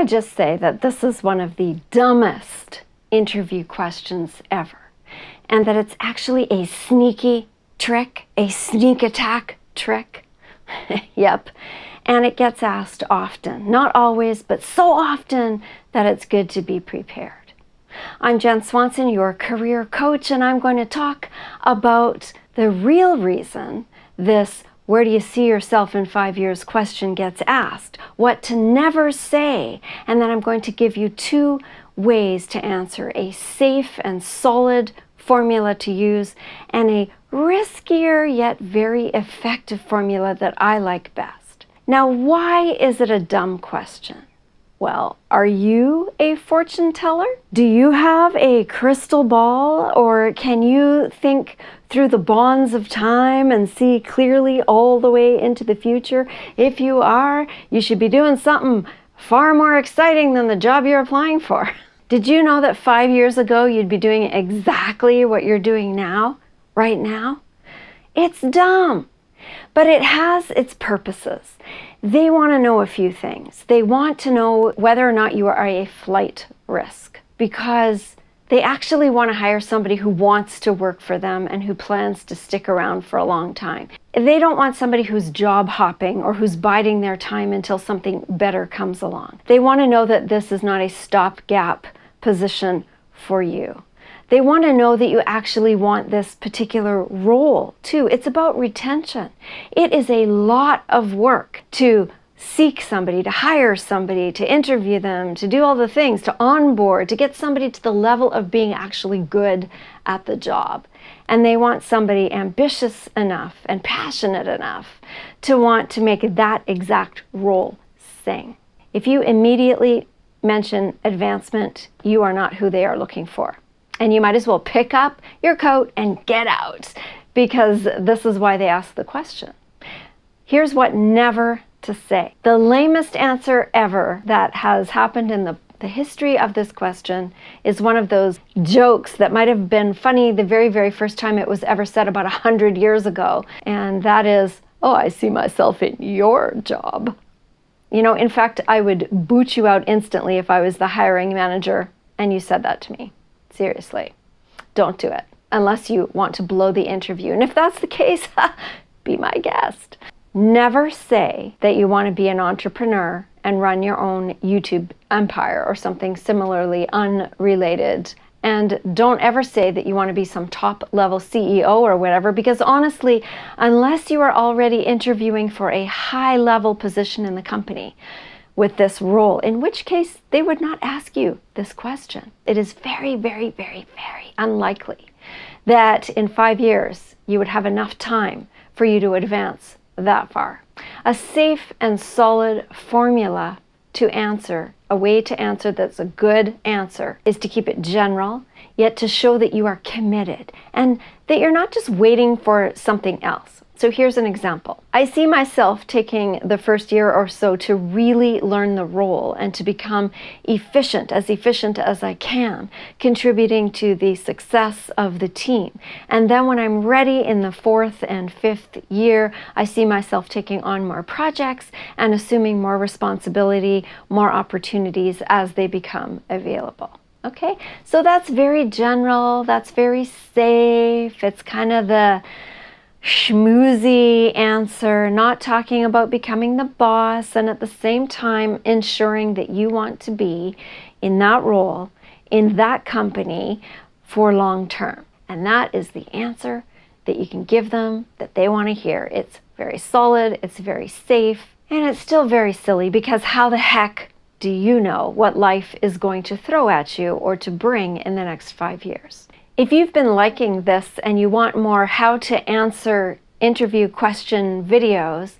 to just say that this is one of the dumbest interview questions ever, and that it's actually a sneaky trick, a sneak attack trick. Yep. And it gets asked often, not always, but so often that it's good to be prepared. I'm Jen Swanson, your career coach, and I'm going to talk about the real reason this "where do you see yourself in 5 years" question gets asked, what to never say, and then I'm going to give you 2 ways to answer: a safe and solid formula to use, and a riskier yet very effective formula that I like best. Now, why is it a dumb question? Well, are you a fortune teller? Do you have a crystal ball, or can you think through the bonds of time and see clearly all the way into the future? If you are, you should be doing something far more exciting than the job you're applying for. Did you know that 5 years ago you'd be doing exactly what you're doing now, right now? It's dumb, but it has its purposes. They want to know a few things. They want to know whether or not you are a flight risk, because they actually want to hire somebody who wants to work for them and who plans to stick around for a long time. They don't want somebody who's job hopping or who's biding their time until something better comes along. They want to know that this is not a stopgap position for you. They want to know that you actually want this particular role too. It's about retention. It is a lot of work to seek somebody, to hire somebody, to interview them, to do all the things, to onboard, to get somebody to the level of being actually good at the job. And they want somebody ambitious enough and passionate enough to want to make that exact role sing. If you immediately mention advancement, you are not who they are looking for. And you might as well pick up your coat and get out, because this is why they ask the question. Here's what never to say. The lamest answer ever that has happened in the history of this question is one of those jokes that might have been funny the very, very first time it was ever said about 100 years ago. And that is, "Oh, I see myself in your job." You know, in fact, I would boot you out instantly if I was the hiring manager and you said that to me. Seriously, don't do it unless you want to blow the interview. And if that's the case, be my guest. Never say that you want to be an entrepreneur and run your own YouTube empire or something similarly unrelated. And don't ever say that you want to be some top-level CEO or whatever, because honestly, unless you are already interviewing for a high-level position in the company with this role, in which case they would not ask you this question. It is very, very, very, very unlikely that in 5 years you would have enough time for you to advance that far. A safe and solid formula to answer, a way to answer that's a good answer, is to keep it general, yet to show that you are committed and that you're not just waiting for something else. So here's an example. I see myself taking the first year or so to really learn the role and to become efficient as I can, contributing to the success of the team. And then when I'm ready in the 4th and 5th year, I see myself taking on more projects and assuming more responsibility, more opportunities as they become available. Okay, so that's very general, that's very safe. It's kind of the schmoozy answer, not talking about becoming the boss, and at the same time ensuring that you want to be in that role, in that company for long term. And that is the answer that you can give them that they want to hear. It's very solid, it's very safe, and it's still very silly, because how the heck do you know what life is going to throw at you or to bring in the next 5 years? If you've been liking this and you want more how to answer interview question videos,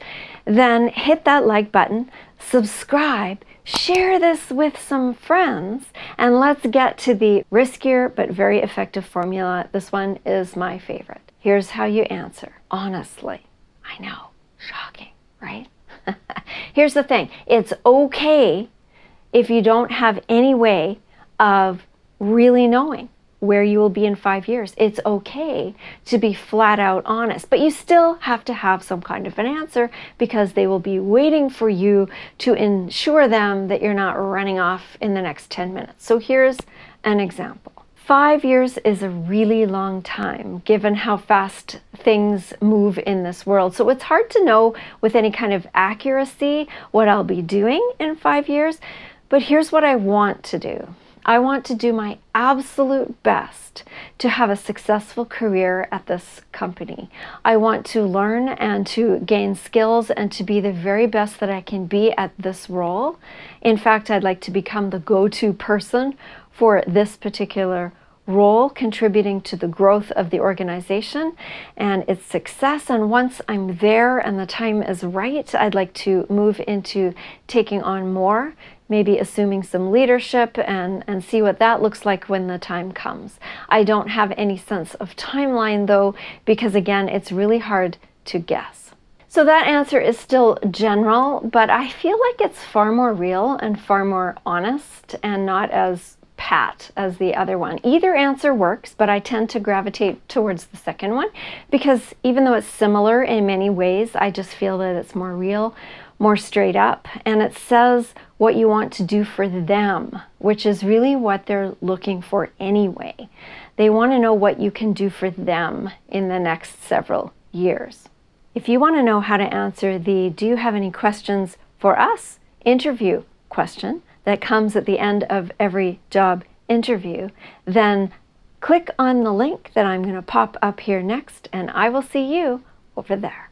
then hit that like button, subscribe, share this with some friends, and let's get to the riskier but very effective formula. This one is my favorite. Here's how you answer. Honestly. I know. Shocking, right? Here's the thing. It's okay if you don't have any way of really knowing where you will be in 5 years. It's okay to be flat out honest, but you still have to have some kind of an answer because they will be waiting for you to ensure them that you're not running off in the next 10 minutes. So here's an example. 5 years is a really long time given how fast things move in this world. So it's hard to know with any kind of accuracy what I'll be doing in 5 years, but here's what I want to do. I want to do my absolute best to have a successful career at this company. I want to learn and to gain skills and to be the very best that I can be at this role. In fact, I'd like to become the go-to person for this particular role, contributing to the growth of the organization and its success. And once I'm there and the time is right, I'd like to move into taking on more, maybe assuming some leadership and see what that looks like when the time comes. I don't have any sense of timeline though, because again, it's really hard to guess. So that answer is still general, but I feel like it's far more real and far more honest and not as pat as the other one. Either answer works, but I tend to gravitate towards the second one because even though it's similar in many ways, I just feel that it's more real, more straight up, and it says what you want to do for them, which is really what they're looking for anyway. They want to know what you can do for them in the next several years. If you want to know how to answer the "Do you have any questions for us?" interview question that comes at the end of every job interview, then click on the link that I'm going to pop up here next, and I will see you over there.